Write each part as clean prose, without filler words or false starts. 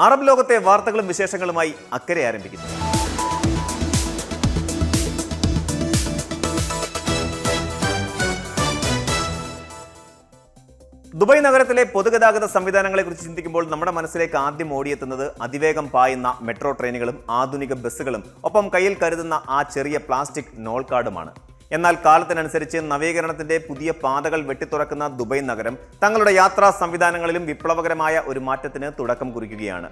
Arab ലോകത്തെ വാർത്തകളും വിശേഷങ്ങളുമായി അക്കരെ ആരംഭിക്കുന്നു. ദുബായ് നഗരത്തിലെ പൊതുഗതാഗത സംവിധാനങ്ങളെക്കുറിച്ച് ചിന്തിക്കുമ്പോൾ നമ്മുടെ മനസ്സിലേക്ക് ആദ്യം ഓടിയെത്തുന്നത് അതിവേഗം പായുന്ന മെട്രോ ട്രെയിനുകളും ആധുനിക ബസ്സുകളും ഒപ്പം കയ്യിൽ കരുതുന്ന ആ ചെറിയ പ്ലാസ്റ്റിക് നോൾ കാർഡുമാണ്. എന്നാൽ കാലത്തിനനുസരിച്ച് നവീകരണത്തിന്റെ പുതിയ പാതകൾ വെട്ടിത്തുറക്കുന്ന ദുബായ് നഗരം തങ്ങളുടെ യാത്രാ സംവിധാനങ്ങളിലും വിപ്ലവകരമായ ഒരു മാറ്റത്തിന് തുടക്കം കുറിക്കുകയാണ്.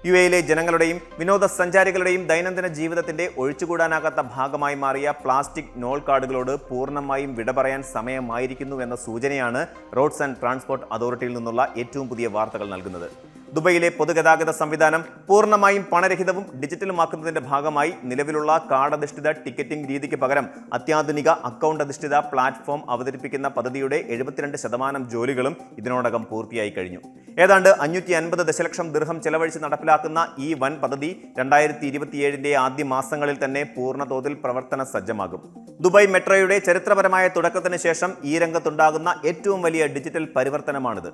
യുഎയിലെ ജനങ്ങളുടെയും വിനോദസഞ്ചാരികളുടെയും ദൈനംദിന ജീവിതത്തിന്റെ ഒഴിച്ചുകൂടാനാകാത്ത ഭാഗമായി മാറിയ പ്ലാസ്റ്റിക് നോൾ കാർഡുകളോട് പൂർണ്ണമായും വിട പറയാൻ സമയമായിരിക്കുന്നു എന്ന സൂചനയാണ് റോഡ്സ് ആൻഡ് ട്രാൻസ്പോർട്ട് അതോറിറ്റിയിൽ നിന്നുള്ള ഏറ്റവും പുതിയ വാർത്തകൾ നൽകുന്നത്. ദുബൈയിലെ പൊതുഗതാഗത സംവിധാനം പൂർണ്ണമായും പണരഹിതവും ഡിജിറ്റലുമാക്കുന്നതിന്റെ ഭാഗമായി നിലവിലുള്ള കാർഡധിഷ്ഠിത ടിക്കറ്റിംഗ് രീതിക്ക് പകരം അത്യാധുനിക അക്കൗണ്ട് അധിഷ്ഠിത പ്ലാറ്റ്ഫോം അവതരിപ്പിക്കുന്ന പദ്ധതിയുടെ 72% ജോലികളും ഇതിനോടകം പൂർത്തിയായി കഴിഞ്ഞു. ഏതാണ്ട് 550 ദശലക്ഷം ദിർഹം ചെലവഴിച്ച് നടപ്പിലാക്കുന്ന ഈ വൻ പദ്ധതി 2027 ആദ്യ മാസങ്ങളിൽ തന്നെ പൂർണ്ണതോതിൽ പ്രവർത്തന സജ്ജമാകും. ദുബായ് മെട്രോയുടെ ചരിത്രപരമായ തുടക്കത്തിന് ശേഷം ഈ രംഗത്തുണ്ടാകുന്ന ഏറ്റവും വലിയ ഡിജിറ്റൽ പരിവർത്തനമാണിത്.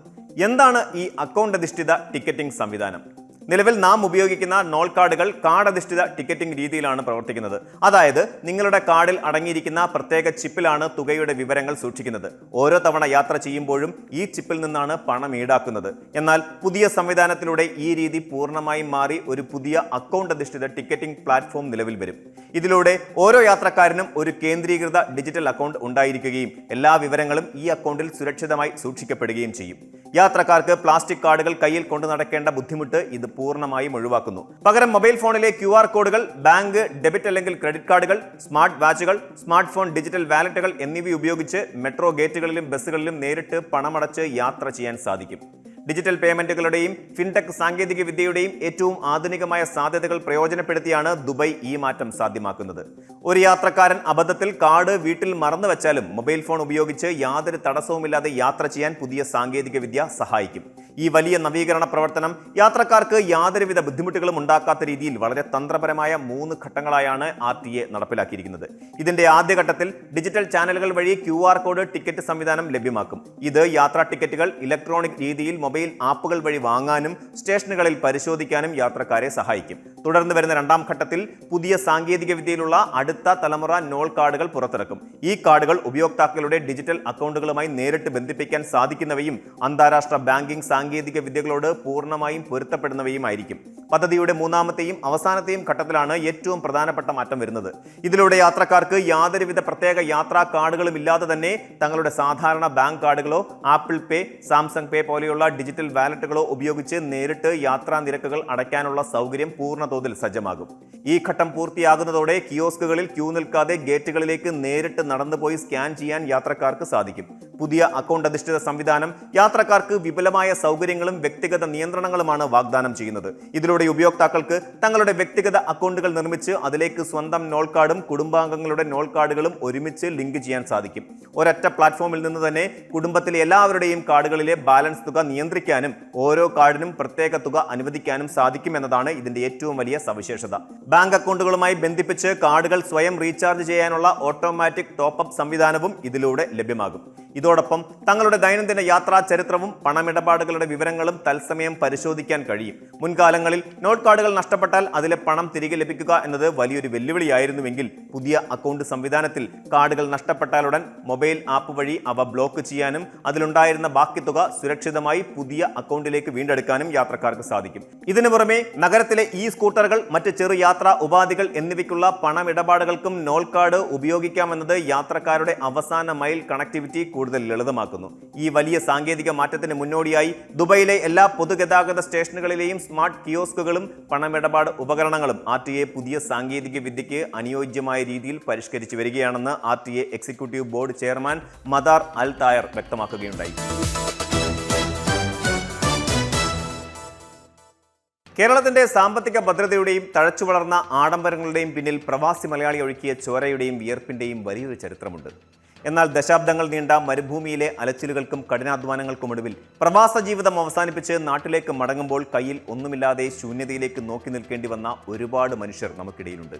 എന്താണ് ഈ അക്കൗണ്ട് അധിഷ്ഠിത ടിക്കറ്റിംഗ് സംവിധാനം? നിലവിൽ നാം ഉപയോഗിക്കുന്ന നോൾ കാർഡുകൾ കാർഡ് അധിഷ്ഠിത ടിക്കറ്റിംഗ് രീതിയിലാണ് പ്രവർത്തിക്കുന്നത്. അതായത് നിങ്ങളുടെ കാർഡിൽ അടങ്ങിയിരിക്കുന്ന പ്രത്യേക ചിപ്പിലാണ് തുകയുടെ വിവരങ്ങൾ സൂക്ഷിക്കുന്നത്. ഓരോ തവണ യാത്ര ചെയ്യുമ്പോഴും ഈ ചിപ്പിൽ നിന്നാണ് പണം ഈടാക്കുന്നത്. എന്നാൽ പുതിയ സംവിധാനത്തിലൂടെ ഈ രീതി പൂർണ്ണമായും മാറി ഒരു പുതിയ അക്കൗണ്ട് അധിഷ്ഠിത ടിക്കറ്റിംഗ് പ്ലാറ്റ്ഫോം നിലവിൽ വരും. ഇതിലൂടെ ഓരോ യാത്രക്കാരനും ഒരു കേന്ദ്രീകൃത ഡിജിറ്റൽ അക്കൗണ്ട് ഉണ്ടായിരിക്കുകയും എല്ലാ വിവരങ്ങളും ഈ അക്കൗണ്ടിൽ സുരക്ഷിതമായി സൂക്ഷിക്കപ്പെടുകയും ചെയ്യും. യാത്രക്കാർക്ക് പ്ലാസ്റ്റിക് കാർഡുകൾ കയ്യിൽ കൊണ്ടു നടക്കേണ്ട ബുദ്ധിമുട്ട് ഇത് പൂർണ്ണമായും ഒഴിവാക്കുന്നു. പകരം മൊബൈൽ ഫോണിലെ QR കോഡുകൾ, ബാങ്ക് ഡെബിറ്റ് അല്ലെങ്കിൽ ക്രെഡിറ്റ് കാർഡുകൾ, സ്മാർട്ട് വാച്ചുകൾ, സ്മാർട്ട് ഫോൺ ഡിജിറ്റൽ വാലറ്റുകൾ എന്നിവ ഉപയോഗിച്ച് മെട്രോ ഗേറ്റുകളിലും ബസ്സുകളിലും നേരിട്ട് പണമടച്ച് യാത്ര ചെയ്യാൻ സാധിക്കും. ഡിജിറ്റൽ പേയ്മെന്റുകളുടെയും ഫിൻടെക് സാങ്കേതിക വിദ്യയുടെയും ഏറ്റവും ആധുനികമായ സാധ്യതകൾ പ്രയോജനപ്പെടുത്തിയാണ് ദുബായ് ഈ മാറ്റം സാധ്യമാക്കുന്നത്. ഒരു യാത്രക്കാരൻ അബദ്ധത്തിൽ കാർഡ് വീട്ടിൽ മറന്നു വെച്ചാലും മൊബൈൽ ഫോൺ ഉപയോഗിച്ച് യാതൊരു തടസ്സവുമില്ലാതെ യാത്ര ചെയ്യാൻ പുതിയ സാങ്കേതിക വിദ്യ സഹായിക്കും. ഈ വലിയ നവീകരണ പ്രവർത്തനം യാത്രക്കാർക്ക് യാതൊരുവിധ ബുദ്ധിമുട്ടുകളും ഉണ്ടാക്കാത്ത രീതിയിൽ വളരെ തന്ത്രപരമായ 3 ഘട്ടങ്ങളായാണ് RTA നടപ്പിലാക്കിയിരിക്കുന്നത്. ഇതിന്റെ ആദ്യഘട്ടത്തിൽ ഡിജിറ്റൽ ചാനലുകൾ വഴി QR കോഡ് ടിക്കറ്റ് സംവിധാനം ലഭ്യമാക്കും. ഇത് യാത്രാ ടിക്കറ്റുകൾ ഇലക്ട്രോണിക് രീതിയിൽ മൊബൈൽ ആപ്പുകൾ വഴി വാങ്ങാനും സ്റ്റേഷനുകളിൽ പരിശോധിക്കാനും യാത്രക്കാരെ സഹായിക്കും. തുടർന്ന് വരുന്ന 2ാം ഘട്ടത്തിൽ പുതിയ സാങ്കേതിക വിദ്യയിലുള്ള അടുത്ത തലമുറ നോൾ കാർഡുകൾ പുറത്തിറക്കും. ഈ കാർഡുകൾ ഉപയോക്താക്കളുടെ ഡിജിറ്റൽ അക്കൗണ്ടുകളുമായി നേരിട്ട് ബന്ധിപ്പിക്കാൻ സാധിക്കുന്നവയും അന്താരാഷ്ട്ര ബാങ്കിംഗ് സാങ്കേതിക വിദ്യകളോട് പൂർണ്ണമായും പൊരുത്തപ്പെടുന്നവയുമായിരിക്കും. പദ്ധതിയുടെ 3ാമത്തെയും അവസാനത്തെയും ഘട്ടത്തിലാണ് ഏറ്റവും പ്രധാനപ്പെട്ട മാറ്റം വരുന്നത്. ഇതിലൂടെ യാത്രക്കാർക്ക് യാതൊരുവിധ പ്രത്യേക യാത്രാ കാർഡുകളും ഇല്ലാതെ തന്നെ തങ്ങളുടെ സാധാരണ ബാങ്ക് കാർഡുകളോ ആപ്പിൾ പേ, സാംസങ് പേ പോലെയുള്ള ഡിജിറ്റൽ വാലറ്റുകളോ ഉപയോഗിച്ച് നേരിട്ട് യാത്രാ നിരക്കുകൾ അടയ്ക്കാനുള്ള സൗകര്യം പൂർണ്ണതോതിൽ സജ്ജമാകും. ഈ ഘട്ടം പൂർത്തിയാകുന്നതോടെ കിയോസ്കുകളിൽ ക്യൂ നിൽക്കാതെ ഗേറ്റുകളിലേക്ക് നേരിട്ട് നടന്നുപോയി സ്കാൻ ചെയ്യാൻ യാത്രക്കാർക്ക് സാധിക്കും. പുതിയ അക്കൗണ്ട് അധിഷ്ഠിത സംവിധാനം യാത്രക്കാർക്ക് വിപുലമായ സൗകര്യങ്ങളും വ്യക്തിഗത നിയന്ത്രണങ്ങളുമാണ് വാഗ്ദാനം ചെയ്യുന്നത്. ഇതിലൂടെ ഉപയോക്താക്കൾക്ക് തങ്ങളുടെ വ്യക്തിഗത അക്കൗണ്ടുകൾ നിർമ്മിച്ച് അതിലേക്ക് സ്വന്തം നോൾ കാർഡും കുടുംബാംഗങ്ങളുടെ നോൾ കാർഡുകളും ഒരുമിച്ച് ലിങ്ക് ചെയ്യാൻ സാധിക്കും. ഒരൊറ്റ പ്ലാറ്റ്ഫോമിൽ നിന്ന് തന്നെ കുടുംബത്തിലെ എല്ലാവരുടെയും കാർഡുകളിലെ ബാലൻസ് തുക നിയന്ത്രിക്കാനും ഓരോ കാർഡിനും പ്രത്യേക തുക അനുവദിക്കാനും സാധിക്കും എന്നതാണ് ഇതിന്റെ ഏറ്റവും വലിയ സവിശേഷത. ബാങ്ക് അക്കൗണ്ടുകളുമായി ബന്ധിപ്പിച്ച് കാർഡുകൾ സ്വയം റീചാർജ് ചെയ്യാനുള്ള ഓട്ടോമാറ്റിക് ടോപ്പ് സംവിധാനവും ഇതിലൂടെ ലഭ്യമാകും. ഇതോടൊപ്പം തങ്ങളുടെ ദൈനംദിന യാത്രാ ചരിത്രവും പണമിടപാടുകളുടെ വിവരങ്ങളും തത്സമയം പരിശോധിക്കാൻ കഴിയും. മുൻകാലങ്ങളിൽ നോട്ട് കാർഡുകൾ നഷ്ടപ്പെട്ടാൽ അതിലെ പണം തിരികെ ലഭിക്കുക എന്നത് വലിയൊരു വെല്ലുവിളിയായിരുന്നുവെങ്കിൽ പുതിയ അക്കൗണ്ട് സംവിധാനത്തിൽ കാർഡുകൾ നഷ്ടപ്പെട്ടാലുടൻ മൊബൈൽ ആപ്പ് വഴി അവ ബ്ലോക്ക് ചെയ്യാനും അതിലുണ്ടായിരുന്ന ബാക്കി തുക സുരക്ഷിതമായി പുതിയ അക്കൗണ്ടിലേക്ക് വീണ്ടെടുക്കാനും യാത്രക്കാർക്ക് സാധിക്കും. ഇതിനു പുറമെ നഗരത്തിലെ സ്കൂട്ടറുകൾ, മറ്റ് ചെറു യാത്രാ ഉപാധികൾ എന്നിവയ്ക്കുള്ള പണമിടപാടുകൾക്കും നോൾ കാർഡ് ഉപയോഗിക്കാമെന്നത് യാത്രക്കാരുടെ അവസാന മൈൽ കണക്ടിവിറ്റി കൂടുതൽ ലളിതമാക്കുന്നു. ഈ വലിയ സാങ്കേതിക മാറ്റത്തിന് മുന്നോടിയായി ദുബായിലെ എല്ലാ പൊതുഗതാഗത സ്റ്റേഷനുകളിലെയും സ്മാർട്ട് കിയോസ്കുകളും പണമിടപാട് ഉപകരണങ്ങളും RTA പുതിയ സാങ്കേതിക വിദ്യയ്ക്ക് അനുയോജ്യമായ രീതിയിൽ പരിഷ്കരിച്ചു വരികയാണെന്ന് RTA executive board chairman Mattar Al Tayer വ്യക്തമാക്കുകയുണ്ടായി. കേരളത്തിന്റെ സാമ്പത്തിക ഭദ്രതയുടെയും തഴച്ചു വളർന്ന ആഡംബരങ്ങളുടെയും പിന്നിൽ പ്രവാസി മലയാളി ഒഴുക്കിയ ചോരയുടെയും വിയർപ്പിന്റെയും വലിയൊരു ചരിത്രമുണ്ട്. എന്നാൽ ദശാബ്ദങ്ങൾ നീണ്ട മരുഭൂമിയിലെ അലച്ചിലുകൾക്കും കഠിനാധ്വാനങ്ങൾക്കുമൊടുവിൽ പ്രവാസ ജീവിതം അവസാനിപ്പിച്ച് നാട്ടിലേക്ക് മടങ്ങുമ്പോൾ കയ്യിൽ ഒന്നുമില്ലാതെ ശൂന്യതയിലേക്ക് നോക്കി നിൽക്കേണ്ടി വന്ന ഒരുപാട് മനുഷ്യർ നമുക്കിടയിലുണ്ട്.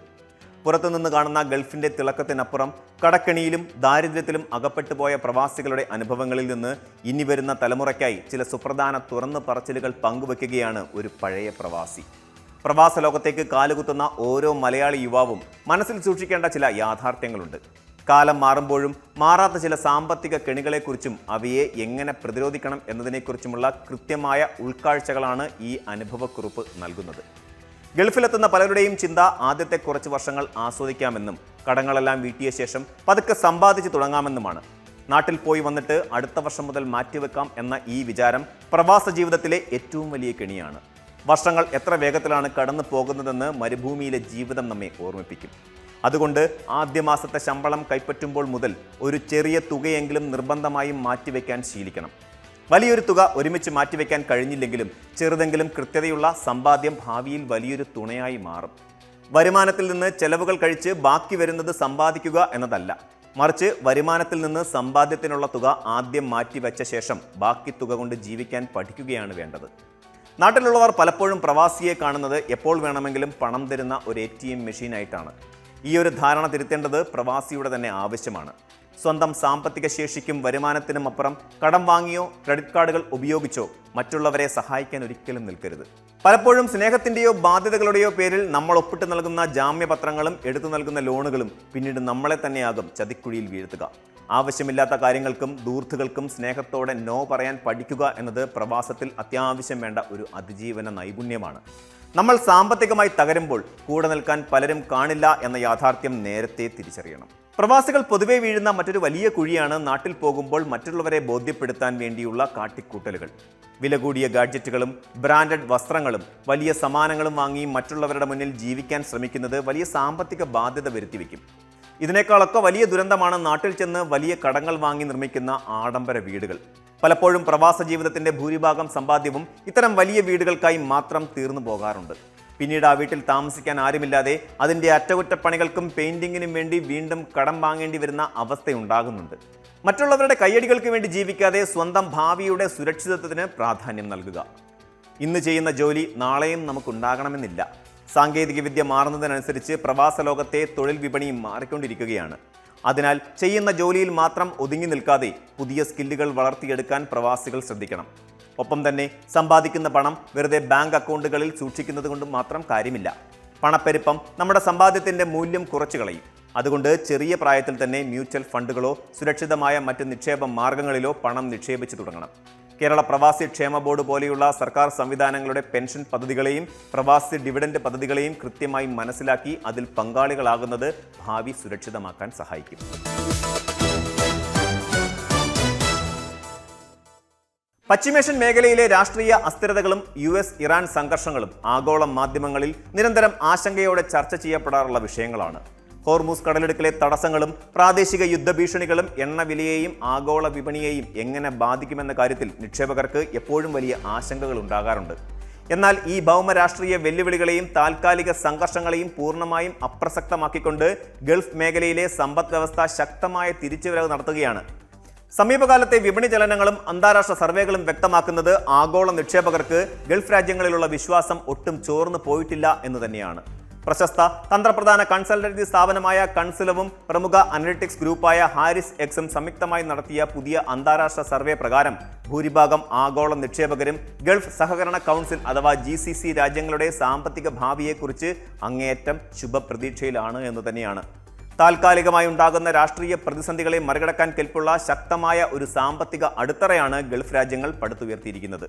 പുറത്തുനിന്ന് കാണുന്ന ഗൾഫിന്റെ തിളക്കത്തിനപ്പുറം കടക്കെണിയിലും ദാരിദ്ര്യത്തിലും അകപ്പെട്ടുപോയ പ്രവാസികളുടെ അനുഭവങ്ങളിൽ നിന്ന് ഇനി വരുന്ന തലമുറയ്ക്കായി ചില സുപ്രധാന തുറന്നു പറച്ചിലുകൾ പങ്കുവെക്കുകയാണ് ഒരു പഴയ പ്രവാസി. പ്രവാസ ലോകത്തേക്ക് കാലുകുത്തുന്ന ഓരോ മലയാളി യുവാവും മനസ്സിൽ സൂക്ഷിക്കേണ്ട ചില യാഥാർത്ഥ്യങ്ങളുണ്ട്. കാലം മാറുമ്പോഴും മാറാത്ത ചില സാമ്പത്തിക കെണികളെക്കുറിച്ചും അവയെ എങ്ങനെ പ്രതിരോധിക്കണം എന്നതിനെക്കുറിച്ചുമുള്ള കൃത്യമായ ഉൾക്കാഴ്ചകളാണ് ഈ അനുഭവക്കുറിപ്പ് നൽകുന്നത്. ഗൾഫിലെത്തുന്ന പലരുടെയും ചിന്ത ആദ്യത്തെ കുറച്ച് വർഷങ്ങൾ ആസ്വദിക്കാമെന്നും കടങ്ങളെല്ലാം വീട്ടിയ ശേഷം പതുക്കെ സമ്പാദിച്ചു തുടങ്ങാമെന്നുമാണ്. നാട്ടിൽ പോയി വന്നിട്ട് അടുത്ത വർഷം മുതൽ മാറ്റിവെക്കാം എന്ന ഈ വിചാരം പ്രവാസ ജീവിതത്തിലെ ഏറ്റവും വലിയ കെണിയാണ്. വർഷങ്ങൾ എത്ര വേഗത്തിലാണ് കടന്നു പോകുന്നതെന്ന് മരുഭൂമിയിലെ ജീവിതം നമ്മെ ഓർമ്മിപ്പിക്കും. അതുകൊണ്ട് ആദ്യ മാസത്തെ ശമ്പളം കൈപ്പറ്റുമ്പോൾ മുതൽ ഒരു ചെറിയ തുകയെങ്കിലും നിർബന്ധമായും മാറ്റിവെക്കാൻ ശീലിക്കണം. വലിയൊരു തുക ഒരുമിച്ച് മാറ്റിവെക്കാൻ കഴിഞ്ഞില്ലെങ്കിലും ചെറുതെങ്കിലും കൃത്യതയുള്ള സമ്പാദ്യം ഭാവിയിൽ വലിയൊരു തുണയായി മാറും. വരുമാനത്തിൽ നിന്ന് ചെലവുകൾ കഴിച്ച് ബാക്കി വരുന്നത് സമ്പാദിക്കുക എന്നതല്ല, മറിച്ച് വരുമാനത്തിൽ നിന്ന് സമ്പാദ്യത്തിനുള്ള തുക ആദ്യം മാറ്റിവെച്ച ശേഷം ബാക്കി തുക കൊണ്ട് ജീവിക്കാൻ പഠിക്കുകയാണ് വേണ്ടത്. നാട്ടിലുള്ളവർ പലപ്പോഴും പ്രവാസിയെ കാണുന്നത് എപ്പോൾ വേണമെങ്കിലും പണം തരുന്ന ഒരു ATM മെഷീനായിട്ടാണ്. ഈ ഒരു ധാരണ തിരുത്തേണ്ടത് പ്രവാസിയുടെ തന്നെ ആവശ്യമാണ്. സ്വന്തം സാമ്പത്തിക ശേഷിക്കും വരുമാനത്തിനും അപ്പുറം കടം വാങ്ങിയോ ക്രെഡിറ്റ് കാർഡുകൾ ഉപയോഗിച്ചോ മറ്റുള്ളവരെ സഹായിക്കാൻ ഒരിക്കലും നിൽക്കരുത്. പലപ്പോഴും സ്നേഹത്തിൻ്റെയോ ബാധ്യതകളുടെയോ പേരിൽ നമ്മൾ ഒപ്പിട്ട് നൽകുന്ന ജാമ്യപത്രങ്ങളും എടുത്തു നൽകുന്ന ലോണുകളും പിന്നീട് നമ്മളെ തന്നെയാകും ചതിക്കുഴിയിൽ വീഴ്ത്തുക. ആവശ്യമില്ലാത്ത കാര്യങ്ങൾക്കും ദൂർത്തുകൾക്കും സ്നേഹത്തോടെ നോ പറയാൻ പഠിക്കുക എന്നത് പ്രവാസത്തിൽ അത്യാവശ്യം വേണ്ട ഒരു അതിജീവന നൈപുണ്യമാണ്. നമ്മൾ സാമ്പത്തികമായി തകരുമ്പോൾ കൂടെ നിൽക്കാൻ പലരും കാണില്ല എന്ന യാഥാർത്ഥ്യം നേരത്തെ തിരിച്ചറിയണം. പ്രവാസികൾ പൊതുവെ വീഴുന്ന മറ്റൊരു വലിയ കുഴിയാണ് നാട്ടിൽ പോകുമ്പോൾ മറ്റുള്ളവരെ ബോധ്യപ്പെടുത്താൻ വേണ്ടിയുള്ള കാട്ടിക്കൂട്ടലുകൾ. വില കൂടിയ ഗാഡ്ജറ്റുകളും ബ്രാൻഡഡ് വസ്ത്രങ്ങളും വലിയ സമ്മാനങ്ങളും വാങ്ങി മറ്റുള്ളവരുടെ മുന്നിൽ ജീവിക്കാൻ ശ്രമിക്കുന്നത് വലിയ സാമ്പത്തിക ബാധ്യത വരുത്തിവെക്കും. ഇതിനേക്കാളൊക്കെ വലിയ ദുരന്തമാണ് നാട്ടിൽ ചെന്ന് വലിയ കടങ്ങൾ വാങ്ങി നിർമ്മിക്കുന്ന ആഡംബര വീടുകൾ. പലപ്പോഴും പ്രവാസ ജീവിതത്തിന്റെ ഭൂരിഭാഗം സമ്പാദ്യവും ഇത്തരം വലിയ വീടുകൾക്കായി മാത്രം തീർന്നു പോകാറുണ്ട്. പിന്നീട് ആ വീട്ടിൽ താമസിക്കാൻ ആരുമില്ലാതെ അതിൻ്റെ അറ്റകുറ്റപ്പണികൾക്കും പെയിന്റിങ്ങിനും വേണ്ടി വീണ്ടും കടം വാങ്ങേണ്ടി വരുന്ന അവസ്ഥയുണ്ടാകുന്നുണ്ട്. മറ്റുള്ളവരുടെ കയ്യടികൾക്ക് വേണ്ടി ജീവിക്കാതെ സ്വന്തം ഭാവിയുടെ സുരക്ഷിതത്വത്തിന് പ്രാധാന്യം നൽകുക. ഇന്ന് ചെയ്യുന്ന ജോലി നാളെയും നമുക്കുണ്ടാകണമെന്നില്ല. സാങ്കേതികവിദ്യ മാറുന്നതിനനുസരിച്ച് പ്രവാസ ലോകത്തെ തൊഴിൽ വിപണിയും മാറിക്കൊണ്ടിരിക്കുകയാണ്. അതിനാൽ ചെയ്യുന്ന ജോലിയിൽ മാത്രം ഒതുങ്ങി നിൽക്കാതെ പുതിയ സ്കില്ലുകൾ വളർത്തിയെടുക്കാൻ പ്രവാസികൾ ശ്രദ്ധിക്കണം. ഒപ്പം തന്നെ സമ്പാദിക്കുന്ന പണം വെറുതെ ബാങ്ക് അക്കൗണ്ടുകളിൽ സൂക്ഷിക്കുന്നത് കൊണ്ട് മാത്രം കാര്യമില്ല. പണപ്പെരുപ്പം നമ്മുടെ സമ്പാദ്യത്തിൻ്റെ മൂല്യം കുറച്ചു കളയും. അതുകൊണ്ട് ചെറിയ പ്രായത്തിൽ തന്നെ മ്യൂച്വൽ ഫണ്ടുകളോ സുരക്ഷിതമായ മറ്റ് നിക്ഷേപ മാർഗങ്ങളിലോ പണം നിക്ഷേപിച്ചു തുടങ്ങണം. കേരള പ്രവാസി ക്ഷേമ ബോർഡ് പോലെയുള്ള സർക്കാർ സംവിധാനങ്ങളുടെ പെൻഷൻ പദ്ധതികളെയും പ്രവാസി ഡിവിഡൻഡ് പദ്ധതികളെയും കൃത്യമായി മനസ്സിലാക്കി അതിൽ പങ്കാളികളാകുന്നത് ഭാവി സുരക്ഷിതമാക്കാൻ സഹായിക്കും. പശ്ചിമേഷ്യൻ മേഖലയിലെ രാഷ്ട്രീയ അസ്ഥിരതകളും US-ഇറാൻ സംഘർഷങ്ങളും ആഗോള മാധ്യമങ്ങളിൽ നിരന്തരം ആശങ്കയോടെ ചർച്ച ചെയ്യപ്പെടാറുള്ള വിഷയങ്ങളാണ്. ഹോർമൂസ് കടലിടുക്കിലെ തടസ്സങ്ങളും പ്രാദേശിക യുദ്ധഭീഷണികളും എണ്ണവിലയെയും ആഗോള വിപണിയെയും എങ്ങനെ ബാധിക്കുമെന്ന കാര്യത്തിൽ നിക്ഷേപകർക്ക് എപ്പോഴും വലിയ ആശങ്കകൾ ഉണ്ടാകാറുണ്ട്. എന്നാൽ ഈ ഭൗമരാഷ്ട്രീയ വെല്ലുവിളികളെയും താൽക്കാലിക സംഘർഷങ്ങളെയും പൂർണ്ണമായും അപ്രസക്തമാക്കിക്കൊണ്ട് ഗൾഫ് മേഖലയിലെ സമ്പദ് വ്യവസ്ഥ ശക്തമായ തിരിച്ചുവരവ് നടത്തുകയാണ്. സമീപകാലത്തെ വിപണി ചലനങ്ങളും അന്താരാഷ്ട്ര സർവേകളും വ്യക്തമാക്കുന്നത് ആഗോള നിക്ഷേപകർക്ക് ഗൾഫ് രാജ്യങ്ങളിലുള്ള വിശ്വാസം ഒട്ടും ചോർന്നു പോയിട്ടില്ല എന്ന് തന്നെയാണ്. പ്രശസ്ത തന്ത്രപ്രധാന കൺസൾട്ടൻസി സ്ഥാപനമായ കൺസിലവും പ്രമുഖ അനലിറ്റിക്സ് ഗ്രൂപ്പായ ഹാരിസ് എക്സും സംയുക്തമായി നടത്തിയ പുതിയ അന്താരാഷ്ട്ര സർവേ പ്രകാരം ഭൂരിഭാഗം ആഗോള നിക്ഷേപകരും ഗൾഫ് സഹകരണ കൗൺസിൽ അഥവാ GCC രാജ്യങ്ങളുടെ സാമ്പത്തിക ഭാവിയെക്കുറിച്ച് അങ്ങേയറ്റം ശുഭപ്രതീക്ഷയിലാണ് എന്ന് തന്നെയാണ്. താൽക്കാലികമായി ഉണ്ടാകുന്ന രാഷ്ട്രീയ പ്രതിസന്ധികളെ മറികടക്കാൻ കെൽപ്പുള്ള ശക്തമായ ഒരു സാമ്പത്തിക അടിത്തറയാണ് ഗൾഫ് രാജ്യങ്ങൾ പടുത്തുയർത്തിയിരിക്കുന്നത്.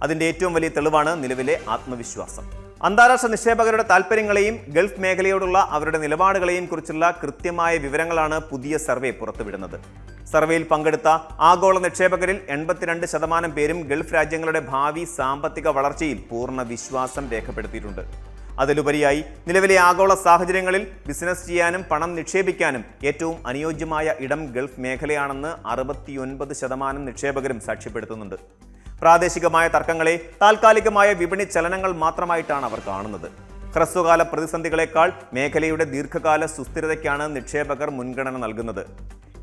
അതിൻ്റെ ഏറ്റവും വലിയ തെളിവാണ് നിലവിലെ ആത്മവിശ്വാസം. അന്താരാഷ്ട്ര നിക്ഷേപകരുടെ താൽപ്പര്യങ്ങളെയും ഗൾഫ് മേഖലയോടുള്ള അവരുടെ നിലപാടുകളെയും കുറിച്ചുള്ള കൃത്യമായ വിവരങ്ങളാണ് പുതിയ സർവേ പുറത്തുവിടുന്നത്. സർവേയിൽ പങ്കെടുത്ത ആഗോള നിക്ഷേപകരിൽ 82% പേരും ഗൾഫ് രാജ്യങ്ങളുടെ ഭാവി സാമ്പത്തിക വളർച്ചയിൽ പൂർണ്ണ വിശ്വാസം രേഖപ്പെടുത്തിയിട്ടുണ്ട്. അതിലുപരിയായി നിലവിലെ ആഗോള സാഹചര്യങ്ങളിൽ ബിസിനസ് ചെയ്യാനും പണം നിക്ഷേപിക്കാനും ഏറ്റവും അനുയോജ്യമായ ഇടം ഗൾഫ് മേഖലയാണെന്ന് 69% നിക്ഷേപകരും സാക്ഷ്യപ്പെടുത്തുന്നുണ്ട്. പ്രാദേശികമായ തർക്കങ്ങളെ താൽക്കാലികമായ വിപണി ചലനങ്ങൾ മാത്രമായിട്ടാണ് അവർ കാണുന്നത്. ഹ്രസ്വകാല പ്രതിസന്ധികളെക്കാൾ മേഖലയുടെ ദീർഘകാല സുസ്ഥിരതയ്ക്കാണ് നിക്ഷേപകർ മുൻഗണന നൽകുന്നത്.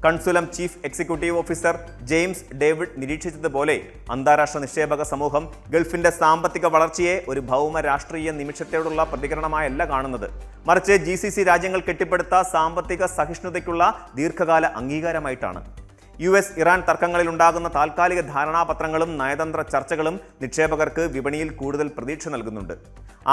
Consulum chief executive officer James David നിരീക്ഷിച്ചതുപോലെ അന്താരാഷ്ട്ര നിക്ഷേപക സമൂഹം ഗൾഫിന്റെ സാമ്പത്തിക വളർച്ചയെ ഒരു ഭൗമ രാഷ്ട്രീയ നിമിഷത്തോടുള്ള പ്രതികരണമായല്ല കാണുന്നത്, മറിച്ച് GCC രാജ്യങ്ങൾ കെട്ടിപ്പടുത്ത സാമ്പത്തിക സഹിഷ്ണുതയ്ക്കുള്ള ദീർഘകാല അംഗീകാരമായിട്ടാണ്. US ഇറാൻ തർക്കങ്ങളിൽ ഉണ്ടാകുന്ന താൽക്കാലിക ധാരണാപത്രങ്ങളും നയതന്ത്ര ചർച്ചകളും നിക്ഷേപകർക്ക് വിപണിയിൽ കൂടുതൽ പ്രതീക്ഷ നൽകുന്നുണ്ട്.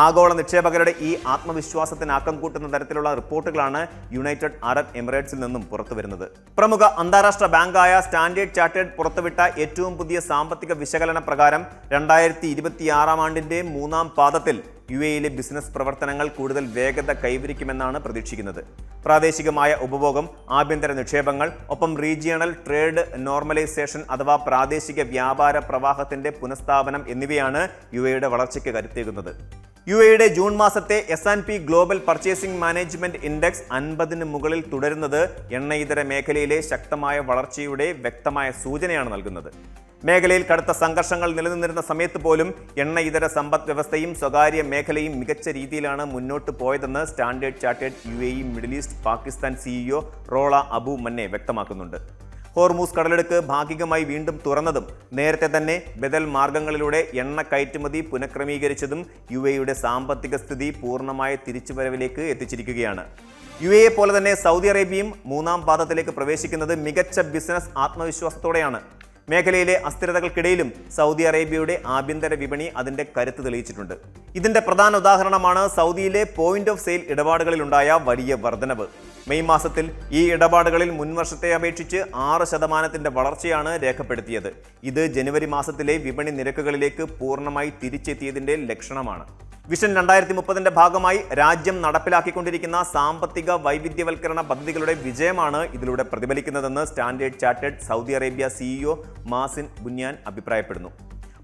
ആഗോള നിക്ഷേപകരുടെ ഈ ആത്മവിശ്വാസത്തിന് ആക്കം കൂട്ടുന്ന തരത്തിലുള്ള റിപ്പോർട്ടുകളാണ് യുണൈറ്റഡ് അറബ് എമിറേറ്റ്സിൽ നിന്നും പുറത്തുവരുന്നത്. പ്രമുഖ അന്താരാഷ്ട്ര ബാങ്കായ സ്റ്റാൻഡേർഡ് ചാർട്ടേഡ് പുറത്തുവിട്ട ഏറ്റവും പുതിയ സാമ്പത്തിക വിശകലന പ്രകാരം 2026 ആണ്ടിന്റെ മൂന്നാം പാദത്തിൽ UAEയിലെ ബിസിനസ് പ്രവർത്തനങ്ങൾ കൂടുതൽ വേഗത കൈവരിക്കുമെന്നാണ് പ്രതീക്ഷിക്കുന്നത്. പ്രാദേശികമായ ഉപഭോഗം, ആഭ്യന്തര നിക്ഷേപങ്ങൾ, ഒപ്പം റീജിയണൽ ട്രേഡ് നോർമലൈസേഷൻ അഥവാ പ്രാദേശിക വ്യാപാര പ്രവാഹത്തിന്റെ പുനഃസ്ഥാപനം എന്നിവയാണ് UAEയുടെ വളർച്ചയ്ക്ക് കരുത്തേകുന്നത്. UAEയുടെ ജൂൺ മാസത്തെ S&P global purchasing management index 50-ന് മുകളിൽ തുടരുന്നത് എണ്ണയിതര മേഖലയിലെ ശക്തമായ വളർച്ചയുടെ വ്യക്തമായ സൂചനയാണ് നൽകുന്നത്. മേഖലയിൽ കടുത്ത സംഘർഷങ്ങൾ നിലനിന്നിരുന്ന സമയത്ത് പോലും എണ്ണ ഇതര സമ്പദ് വ്യവസ്ഥയും സ്വകാര്യ മേഖലയും മികച്ച രീതിയിലാണ് മുന്നോട്ട് പോയതെന്ന് Standard Chartered UAE Middle East Pakistan CEO Rola Abu Manneh വ്യക്തമാക്കുന്നുണ്ട്. ഹോർമൂസ് കടലെടുക്ക് ഭാഗികമായി വീണ്ടും തുറന്നതും നേരത്തെ തന്നെ ബദൽ മാർഗങ്ങളിലൂടെ എണ്ണ കയറ്റുമതി പുനഃക്രമീകരിച്ചതും UAEയുടെ സാമ്പത്തിക സ്ഥിതി പൂർണ്ണമായ തിരിച്ചുവരവിലേക്ക് എത്തിച്ചിരിക്കുകയാണ്. UAE പോലെ തന്നെ സൗദി അറേബ്യയും മൂന്നാം പാദത്തിലേക്ക് പ്രവേശിക്കുന്നത് മികച്ച ബിസിനസ് ആത്മവിശ്വാസത്തോടെയാണ്. മേഖലയിലെ അസ്ഥിരതകൾക്കിടയിലും സൗദി അറേബ്യയുടെ ആഭ്യന്തര വിപണി അതിന്റെ കരുത്ത് തെളിയിച്ചിട്ടുണ്ട്. ഇതിന്റെ പ്രധാന ഉദാഹരണമാണ് സൗദിയിലെ പോയിന്റ് ഓഫ് സെയിൽ ഇടപാടുകളിലുണ്ടായ വലിയ വർധനവ്. മെയ് മാസത്തിൽ ഈ ഇടപാടുകളിൽ മുൻവർഷത്തെ അപേക്ഷിച്ച് 6% വളർച്ചയാണ് രേഖപ്പെടുത്തിയത്. ഇത് ജനുവരി മാസത്തിലെ വിപണി നിരക്കുകളിലേക്ക് പൂർണ്ണമായി തിരിച്ചെത്തിയതിന്റെ ലക്ഷണമാണ്. വിഷൻ 2030ന്റെ ഭാഗമായി രാജ്യം നടപ്പിലാക്കിക്കൊണ്ടിരിക്കുന്ന സാമ്പത്തിക വൈവിധ്യവൽക്കരണ പദ്ധതികളുടെ വിജയമാണ് ഇതിലൂടെ പ്രതിഫലിക്കുന്നതെന്ന് Standard Chartered Saudi Arabia CEO Mazen Bunyan അഭിപ്രായപ്പെടുന്നു.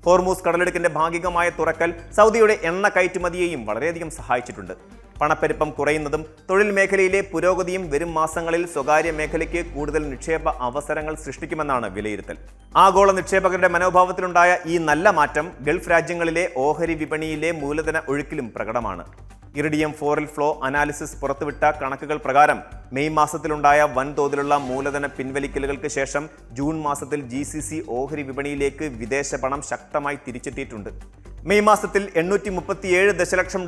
ഹോർമൂസ് കടലെടുക്കിന്റെ ഭാഗികമായ തുറക്കൽ സൗദിയുടെ എണ്ണ കയറ്റുമതിയെയും വളരെയധികം സഹായിച്ചിട്ടുണ്ട്. പണപ്പെരുപ്പം കുറയുന്നതും തൊഴിൽ മേഖലയിലെ പുരോഗതിയും വരും മാസങ്ങളിൽ സ്വകാര്യ മേഖലയ്ക്ക് കൂടുതൽ നിക്ഷേപ അവസരങ്ങൾ സൃഷ്ടിക്കുമെന്നാണ് വിലയിരുത്തൽ. ആഗോള നിക്ഷേപകരുടെ മനോഭാവത്തിലുണ്ടായ ഈ നല്ല മാറ്റം ഗൾഫ് രാജ്യങ്ങളിലെ ഓഹരി വിപണിയിലെ മൂലധന ഒഴുക്കിലും പ്രകടമാണ്. ഇറിഡിയം ഫോറിൽ ഫ്ലോ അനാലിസിസ് പുറത്തുവിട്ട കണക്കുകൾ പ്രകാരം മെയ് മാസത്തിലുണ്ടായ വൻതോതിലുള്ള മൂലധന പിൻവലിക്കലുകൾക്ക് ശേഷം ജൂൺ മാസത്തിൽ GCC ഓഹരി വിപണിയിലേക്ക് വിദേശ പണം ശക്തമായി തിരിച്ചെത്തിയിട്ടുണ്ട്. മെയ് മാസത്തിൽ $837 ദശലക്ഷം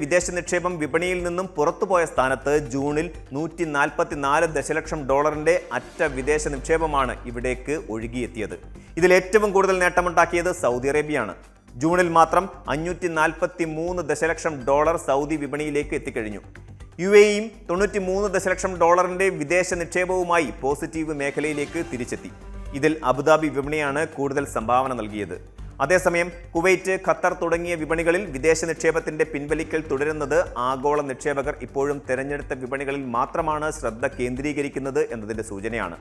വിദേശ നിക്ഷേപം വിപണിയിൽ നിന്നും പുറത്തുപോയ സ്ഥാനത്ത് ജൂണിൽ $144 ദശലക്ഷം അറ്റ വിദേശ നിക്ഷേപമാണ് ഇവിടേക്ക് ഒഴുകിയെത്തിയത്. ഇതിൽ ഏറ്റവും കൂടുതൽ നേട്ടമുണ്ടാക്കിയത് സൗദി അറേബ്യയാണ്. ജൂണിൽ മാത്രം $543 ദശലക്ഷം സൗദി വിപണിയിലേക്ക് എത്തിക്കഴിഞ്ഞു. UAEയും $93 ദശലക്ഷം വിദേശ നിക്ഷേപവുമായി പോസിറ്റീവ് മേഖലയിലേക്ക് തിരിച്ചെത്തി. ഇതിൽ അബുദാബി വിപണിയാണ് കൂടുതൽ സംഭാവന നൽകിയത്. അതേസമയം കുവൈറ്റ്, ഖത്തർ തുടങ്ങിയ വിപണികളിൽ വിദേശ നിക്ഷേപത്തിന്റെ പിൻവലിക്കൽ തുടരുന്നത് ആഗോള നിക്ഷേപകർ ഇപ്പോഴും തെരഞ്ഞെടുത്ത വിപണികളിൽ മാത്രമാണ് ശ്രദ്ധ കേന്ദ്രീകരിക്കുന്നത് എന്നതിന്റെ സൂചനയാണ്.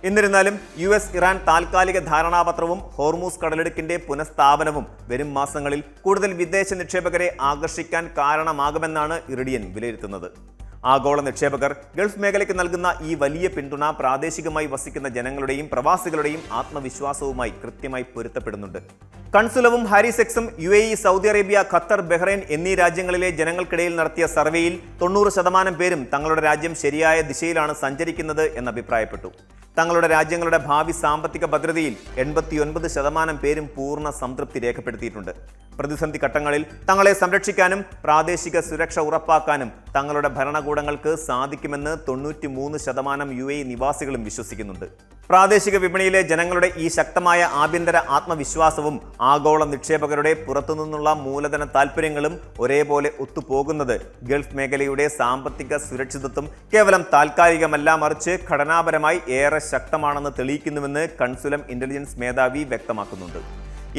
എന്നിരുന്നാലും US ഇറാൻ താൽക്കാലിക ധാരണാപത്രവും ഹോർമൂസ് കടലെടുക്കിന്റെ പുനഃസ്ഥാപനവും വരും മാസങ്ങളിൽ കൂടുതൽ വിദേശ നിക്ഷേപകരെ ആകർഷിക്കാൻ കാരണമാകുമെന്നാണ് ഇറിഡിയൻ വിലയിരുത്തുന്നത്. ആഗോള നിക്ഷേപകർ ഗൾഫ് മേഖലയ്ക്ക് നൽകുന്ന ഈ വലിയ പിന്തുണ പ്രാദേശികമായി വസിക്കുന്ന ജനങ്ങളുടെയും പ്രവാസികളുടെയും ആത്മവിശ്വാസവുമായി കൃത്യമായി പൊരുത്തപ്പെടുന്നുണ്ട്. കൺസുലവും ഹാരിസെക്സും UAE, Saudi Arabia, Qatar, Bahrain എന്നീ രാജ്യങ്ങളിലെ ജനങ്ങൾക്കിടയിൽ നടത്തിയ സർവേയിൽ 90% പേരും തങ്ങളുടെ രാജ്യം ശരിയായ ദിശയിലാണ് സഞ്ചരിക്കുന്നത് എന്ന് അഭിപ്രായപ്പെട്ടു. തങ്ങളുടെ രാജ്യങ്ങളുടെ ഭാവി സാമ്പത്തിക ഭദ്രതയിൽ 89% പേരും പൂർണ്ണ സംതൃപ്തി രേഖപ്പെടുത്തിയിട്ടുണ്ട്. പ്രതിസന്ധി ഘട്ടങ്ങളിൽ തങ്ങളെ സംരക്ഷിക്കാനും പ്രാദേശിക സുരക്ഷ ഉറപ്പാക്കാനും തങ്ങളുടെ ഭരണകൂടങ്ങൾക്ക് സാധിക്കുമെന്ന് 93% UAE നിവാസികളും വിശ്വസിക്കുന്നുണ്ട്. പ്രാദേശിക വിപണിയിലെ ജനങ്ങളുടെ ഈ ശക്തമായ ആഭ്യന്തര ആത്മവിശ്വാസവും ആഗോള നിക്ഷേപകരുടെ പുറത്തുനിന്നുള്ള മൂലധന താൽപ്പര്യങ്ങളും ഒരേപോലെ ഒത്തുപോകുന്നത് ഗൾഫ് മേഖലയുടെ സാമ്പത്തിക സുരക്ഷിതത്വം കേവലം താൽക്കാലികമല്ല, മറിച്ച് ഘടനാപരമായി ഏറെ ശക്തമാണെന്ന് തെളിയിക്കുന്നുവെന്ന് കൺസുലം ഇന്റലിജൻസ് മേധാവി വ്യക്തമാക്കുന്നുണ്ട്.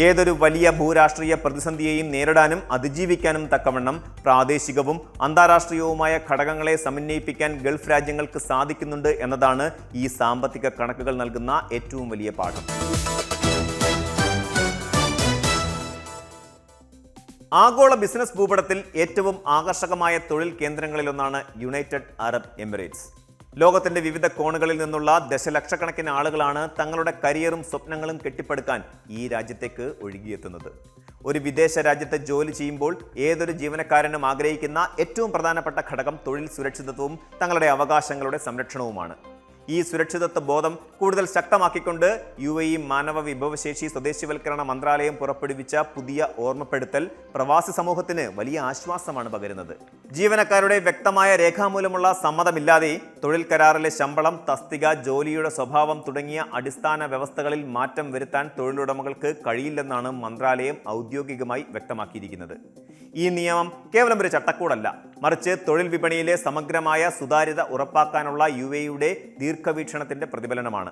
ഏതൊരു വലിയ ഭൂരാഷ്ട്രീയ പ്രതിസന്ധിയെയും നേരിടാനും അതിജീവിക്കാനും തക്കവണ്ണം പ്രാദേശികവും അന്താരാഷ്ട്രീയവുമായ ഘടകങ്ങളെ സമന്വയിപ്പിക്കാൻ ഗൾഫ് രാജ്യങ്ങൾക്ക് സാധിക്കുന്നുണ്ട് എന്നതാണ് ഈ സാമ്പത്തിക കണക്കുകൾ നൽകുന്ന ഏറ്റവും വലിയ പാഠം. ആഗോള ബിസിനസ് ഭൂപടത്തിൽ ഏറ്റവും ആകർഷകമായ തൊഴിൽ കേന്ദ്രങ്ങളിലൊന്നാണ് യുണൈറ്റഡ് അറബ് എമിറേറ്റ്സ്. ലോകത്തിന്റെ വിവിധ കോണുകളിൽ നിന്നുള്ള ദശലക്ഷക്കണക്കിന് ആളുകളാണ് തങ്ങളുടെ കരിയറും സ്വപ്നങ്ങളും കെട്ടിപ്പടുക്കാൻ ഈ രാജ്യത്തേക്ക് ഒഴുകിയെത്തുന്നത്. ഒരു വിദേശ രാജ്യത്ത് ജോലി ചെയ്യുമ്പോൾ ഏതൊരു ജീവനക്കാരനും ആഗ്രഹിക്കുന്ന ഏറ്റവും പ്രധാനപ്പെട്ട ഘടകം തൊഴിൽ സുരക്ഷിതത്വവും തങ്ങളുടെ അവകാശങ്ങളുടെ സംരക്ഷണവുമാണ്. ഈ സുരക്ഷിതത്വ ബോധം കൂടുതൽ ശക്തമാക്കിക്കൊണ്ട് UAE മാനവ വിഭവശേഷി സ്വദേശിവൽക്കരണ മന്ത്രാലയം പുറപ്പെടുവിച്ച പുതിയ ഓർമ്മപ്പെടുത്തൽ പ്രവാസി സമൂഹത്തിന് വലിയ ആശ്വാസമാണ് പകരുന്നത്. ജീവനക്കാരുടെ വ്യക്തമായ രേഖാമൂലമുള്ള സമ്മതമില്ലാതെ തൊഴിൽ കരാറിലെ ശമ്പളം, തസ്തിക, ജോലിയുടെ സ്വഭാവം തുടങ്ങിയ അടിസ്ഥാന വ്യവസ്ഥകളിൽ മാറ്റം വരുത്താൻ തൊഴിലുടമകൾക്ക് കഴിയില്ലെന്നാണ് മന്ത്രാലയം ഔദ്യോഗികമായി വ്യക്തമാക്കിയിരിക്കുന്നത്. ഈ നിയമം കേവലം ഒരു ചട്ടക്കൂടല്ല, മറിച്ച് തൊഴിൽ വിപണിയിലെ സമഗ്രമായ സുതാര്യത ഉറപ്പാക്കാനുള്ള UAEയുടെ ദീർഘവീക്ഷണത്തിന്റെ പ്രതിഫലനമാണ്.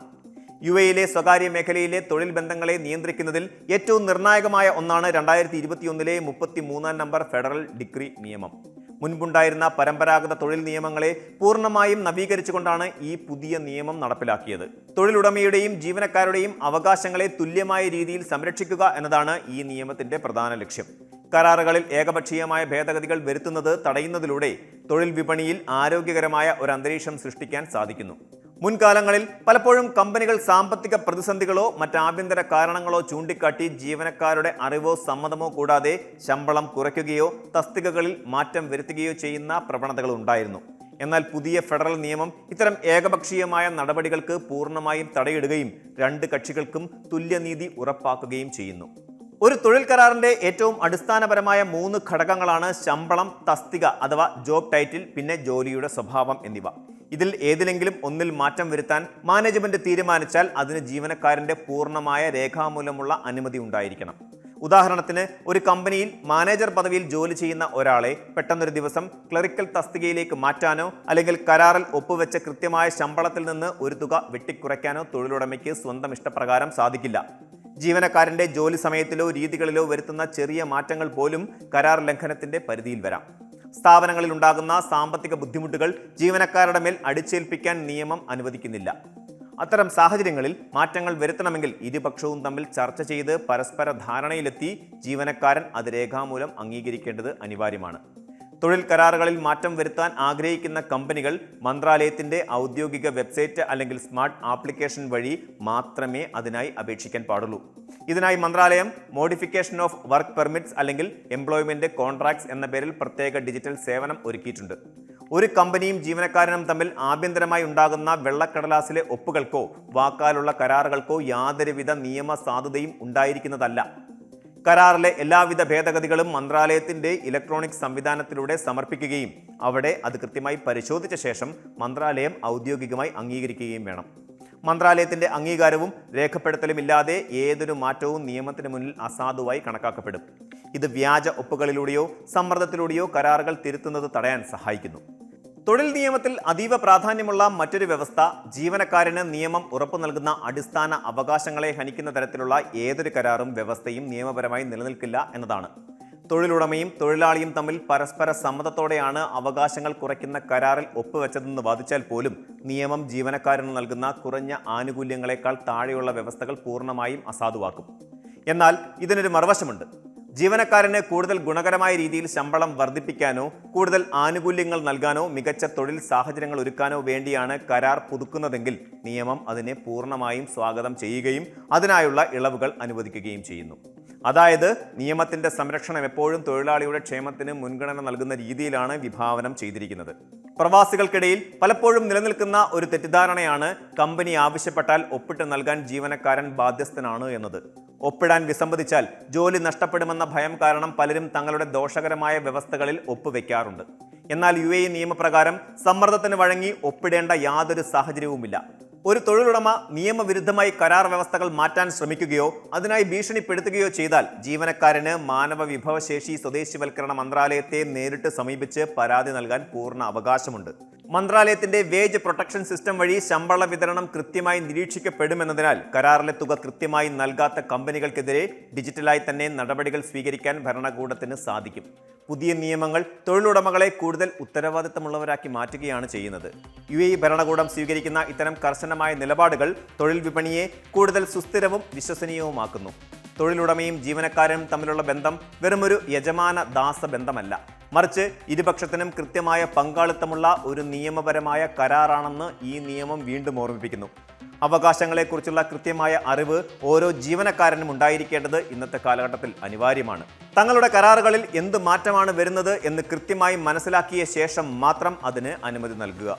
UAEയിലെ സ്വകാര്യ മേഖലയിലെ തൊഴിൽ ബന്ധങ്ങളെ നിയന്ത്രിക്കുന്നതിൽ ഏറ്റവും നിർണായകമായ ഒന്നാണ് 2021 33 നമ്പർ ഫെഡറൽ ഡിക്രി നിയമം. മുൻപുണ്ടായിരുന്ന പരമ്പരാഗത തൊഴിൽ നിയമങ്ങളെ പൂർണ്ണമായും നവീകരിച്ചുകൊണ്ടാണ് ഈ പുതിയ നിയമം നടപ്പിലാക്കിയത്. തൊഴിലുടമയുടെയും ജീവനക്കാരുടെയും അവകാശങ്ങളെ തുല്യമായ രീതിയിൽ സംരക്ഷിക്കുക എന്നതാണ് ഈ നിയമത്തിന്റെ പ്രധാന ലക്ഷ്യം. കരാറുകളിൽ ഏകപക്ഷീയമായ ഭേദഗതികൾ വരുത്തുന്നത് തടയുന്നതിലൂടെ തൊഴിൽ വിപണിയിൽ ആരോഗ്യകരമായ ഒരു അന്തരീക്ഷം സൃഷ്ടിക്കാൻ സാധിക്കുന്നു. മുൻകാലങ്ങളിൽ പലപ്പോഴും കമ്പനികൾ സാമ്പത്തിക പ്രതിസന്ധികളോ മറ്റാഭ്യന്തര കാരണങ്ങളോ ചൂണ്ടിക്കാട്ടി ജീവനക്കാരുടെ അറിവോ സമ്മതമോ കൂടാതെ ശമ്പളം കുറയ്ക്കുകയോ തസ്തികകളിൽ മാറ്റം വരുത്തുകയോ ചെയ്യുന്ന പ്രവണതകൾ ഉണ്ടായിരുന്നു. എന്നാൽ പുതിയ ഫെഡറൽ നിയമം ഇത്തരം ഏകപക്ഷീയമായ നടപടികൾക്ക് പൂർണ്ണമായും തടയിടുകയും രണ്ട് കക്ഷികൾക്കും തുല്യനീതി ഉറപ്പാക്കുകയും ചെയ്യുന്നു. ഒരു തൊഴിൽ കരാറിന്റെ ഏറ്റവും അടിസ്ഥാനപരമായ 3 ഘടകങ്ങളാണ് ശമ്പളം, തസ്തിക അഥവാ ജോബ് ടൈറ്റിൽ, പിന്നെ ജോലിയുടെ സ്വഭാവം എന്നിവ. ഇതിൽ ഏതിലെങ്കിലും ഒന്നിൽ മാറ്റം വരുത്താൻ മാനേജ്മെന്റ് തീരുമാനിച്ചാൽ അതിന് ജീവനക്കാരന്റെ പൂർണ്ണമായ രേഖാമൂലമുള്ള അനുമതി ഉണ്ടായിരിക്കണം. ഉദാഹരണത്തിന്, ഒരു കമ്പനിയിൽ മാനേജർ പദവിയിൽ ജോലി ചെയ്യുന്ന ഒരാളെ പെട്ടെന്നൊരു ദിവസം ക്ലറിക്കൽ തസ്തികയിലേക്ക് മാറ്റാനോ അല്ലെങ്കിൽ കരാറിൽ ഒപ്പുവെച്ച കൃത്യമായ ശമ്പളത്തിൽ നിന്ന് ഒരു തുക വെട്ടിക്കുറയ്ക്കാനോ തൊഴിലുടമയ്ക്ക് സ്വന്തം ഇഷ്ടപ്രകാരം സാധിക്കില്ല. ജീവനക്കാരന്റെ ജോലി സമയത്തിലോ രീതികളിലോ വരുത്തുന്ന ചെറിയ മാറ്റങ്ങൾ പോലും കരാർ ലംഘനത്തിന്റെ പരിധിയിൽ വരാം. സ്ഥാപനങ്ങളിൽ ഉണ്ടാകുന്ന സാമ്പത്തിക ബുദ്ധിമുട്ടുകൾ ജീവനക്കാരുടെ മേൽ അടിച്ചേൽപ്പിക്കാൻ നിയമം അനുവദിക്കുന്നില്ല. അത്തരം സാഹചര്യങ്ങളിൽ മാറ്റങ്ങൾ വരുത്തണമെങ്കിൽ ഇരുപക്ഷവും തമ്മിൽ ചർച്ച ചെയ്ത് പരസ്പര ധാരണയിലെത്തി ജീവനക്കാരൻ അത് രേഖാമൂലം അംഗീകരിക്കേണ്ടത് അനിവാര്യമാണ്. തൊഴിൽ കരാറുകളിൽ മാറ്റം വരുത്താൻ ആഗ്രഹിക്കുന്ന കമ്പനികൾ മന്ത്രാലയത്തിന്റെ ഔദ്യോഗിക വെബ്സൈറ്റ് അല്ലെങ്കിൽ സ്മാർട്ട് ആപ്ലിക്കേഷൻ വഴി മാത്രമേ അതിനായി അപേക്ഷിക്കാൻ പാടുള്ളൂ. ഇതിനായി മന്ത്രാലയം മോഡിഫിക്കേഷൻ ഓഫ് വർക്ക് പെർമിറ്റ്സ് അല്ലെങ്കിൽ എംപ്ലോയ്മെന്റ് കോൺട്രാക്ട്സ് എന്ന പേരിൽ പ്രത്യേക ഡിജിറ്റൽ സേവനം ഒരുക്കിയിട്ടുണ്ട്. ഒരു കമ്പനിയും ജീവനക്കാരനും തമ്മിൽ ആഭ്യന്തരമായി ഉണ്ടാകുന്ന വെള്ളക്കടലാസിലെ ഒപ്പുകൾക്കോ വാക്കാലുള്ള കരാറുകൾക്കോ യാതൊരുവിധ നിയമ സാധുതയും ഉണ്ടായിരിക്കുന്നതല്ല. കരാറിലെ എല്ലാവിധ ഭേദഗതികളും മന്ത്രാലയത്തിന്റെ ഇലക്ട്രോണിക് സംവിധാനത്തിലൂടെ സമർപ്പിക്കുകയും അവിടെ അത് കൃത്യമായി പരിശോധിച്ച ശേഷം മന്ത്രാലയം ഔദ്യോഗികമായി അംഗീകരിക്കുകയും വേണം. മന്ത്രാലയത്തിന്റെ അംഗീകാരവും രേഖപ്പെടുത്തലുമില്ലാതെ ഏതൊരു മാറ്റവും നിയമത്തിന് മുന്നിൽ അസാധുവായി കണക്കാക്കപ്പെടും. ഇത് വ്യാജ ഒപ്പുകളിലൂടെയോ സമ്മർദ്ദത്തിലൂടെയോ കരാറുകൾ തിരുത്തുന്നത് തടയാൻ സഹായിക്കുന്നു. തൊഴിൽ നിയമത്തിൽ അതീവ പ്രാധാന്യമുള്ള മറ്റൊരു വ്യവസ്ഥ ജീവനക്കാരന് നിയമം ഉറപ്പു നൽകുന്ന അടിസ്ഥാന അവകാശങ്ങളെ ഹനിക്കുന്ന തരത്തിലുള്ള ഏതൊരു കരാറും വ്യവസ്ഥയും നിയമപരമായി നിലനിൽക്കില്ല എന്നതാണ്. തൊഴിലുടമയും തൊഴിലാളിയും തമ്മിൽ പരസ്പര സമ്മതത്തോടെയാണ് അവകാശങ്ങൾ കുറയ്ക്കുന്ന കരാറിൽ ഒപ്പുവെച്ചതെന്ന് വാദിച്ചാൽ പോലും നിയമം ജീവനക്കാരന് നൽകുന്ന കുറഞ്ഞ ആനുകൂല്യങ്ങളെക്കാൾ താഴെയുള്ള വ്യവസ്ഥകൾ പൂർണ്ണമായും അസാധുവാക്കും. എന്നാൽ ഇതിനൊരു മറുവശമുണ്ട്. ജീവനക്കാരന് കൂടുതൽ ഗുണകരമായ രീതിയിൽ ശമ്പളം വർദ്ധിപ്പിക്കാനോ കൂടുതൽ ആനുകൂല്യങ്ങൾ നൽകാനോ മികച്ച തൊഴിൽ സാഹചര്യങ്ങൾ ഒരുക്കാനോ വേണ്ടിയാണ് കരാർ പുതുക്കുന്നതെങ്കിൽ നിയമം അതിനെ പൂർണ്ണമായും സ്വാഗതം ചെയ്യുകയും അതിനായുള്ള ഇളവുകൾ അനുവദിക്കുകയും ചെയ്യുന്നു. അതായത് നിയമത്തിന്റെ സംരക്ഷണം എപ്പോഴും തൊഴിലാളിയുടെ ക്ഷേമത്തിന് മുൻഗണന നൽകുന്ന രീതിയിലാണ് വിഭാവനം ചെയ്തിരിക്കുന്നത്. പ്രവാസികൾക്കിടയിൽ പലപ്പോഴും നിലനിൽക്കുന്ന ഒരു തെറ്റിദ്ധാരണയാണ് കമ്പനി ആവശ്യപ്പെട്ടാൽ ഒപ്പിട്ട് നൽകാൻ ജീവനക്കാരൻ ബാധ്യസ്ഥനാണ് എന്നത്. ഒപ്പിടാൻ വിസമ്മതിച്ചാൽ ജോലി നഷ്ടപ്പെടുമെന്ന ഭയം കാരണം പലരും തങ്ങളുടെ ദോഷകരമായ വ്യവസ്ഥകളിൽ ഒപ്പുവെക്കാറുണ്ട്. എന്നാൽ UAE നിയമപ്രകാരം സമ്മർദ്ദത്തിന് വഴങ്ങി ഒപ്പിടേണ്ട യാതൊരു സാഹചര്യവുമില്ല. ഒരു തൊഴിലുടമ നിയമവിരുദ്ധമായി കരാർ വ്യവസ്ഥകൾ മാറ്റാൻ ശ്രമിക്കുകയോ അതിനായി ഭീഷണിപ്പെടുത്തുകയോ ചെയ്താൽ ജീവനക്കാരന് മാനവ വിഭവശേഷി സ്വദേശിവൽക്കരണ മന്ത്രാലയത്തെ നേരിട്ട് സമീപിച്ച് പരാതി നൽകാൻ പൂർണ്ണ അവകാശമുണ്ട്. മന്ത്രാലയത്തിന്റെ വേജ് പ്രൊട്ടക്ഷൻ സിസ്റ്റം വഴി ശമ്പള വിതരണം കൃത്യമായി നിരീക്ഷിക്കപ്പെടുമെന്നതിനാൽ കരാറിലെ തുക കൃത്യമായി നൽകാത്ത കമ്പനികൾക്കെതിരെ ഡിജിറ്റലായി തന്നെ നടപടികൾ സ്വീകരിക്കാൻ ഭരണകൂടത്തിന് സാധിക്കും. പുതിയ നിയമങ്ങൾ തൊഴിലുടമകളെ കൂടുതൽ ഉത്തരവാദിത്തമുള്ളവരാക്കി മാറ്റുകയാണ് ചെയ്യുന്നത്. UAE ഭരണകൂടം സ്വീകരിക്കുന്ന ഇത്തരം കർശനമായ നിലപാടുകൾ തൊഴിൽ വിപണിയെ കൂടുതൽ സുസ്ഥിരവും വിശ്വസനീയവുമാക്കുന്നു. തൊഴിലുടമയും ജീവനക്കാരനും തമ്മിലുള്ള ബന്ധം വെറുമൊരു യജമാന ദാസ ബന്ധമല്ല, മറിച്ച് ഇരുപക്ഷത്തിനും കൃത്യമായ പങ്കാളിത്തമുള്ള ഒരു നിയമപരമായ കരാറാണെന്ന് ഈ നിയമം വീണ്ടും ഓർമ്മിപ്പിക്കുന്നു. അവകാശങ്ങളെക്കുറിച്ചുള്ള കൃത്യമായ അറിവ് ഓരോ ജീവനക്കാരനും ഉണ്ടായിരിക്കേണ്ടത് ഇന്നത്തെ കാലഘട്ടത്തിൽ അനിവാര്യമാണ്. തങ്ങളുടെ കരാറുകളിൽ എന്ത് മാറ്റമാണ് വരുന്നത് എന്ന് കൃത്യമായി മനസ്സിലാക്കിയ ശേഷം മാത്രം അതിന് അനുമതി നൽകുക.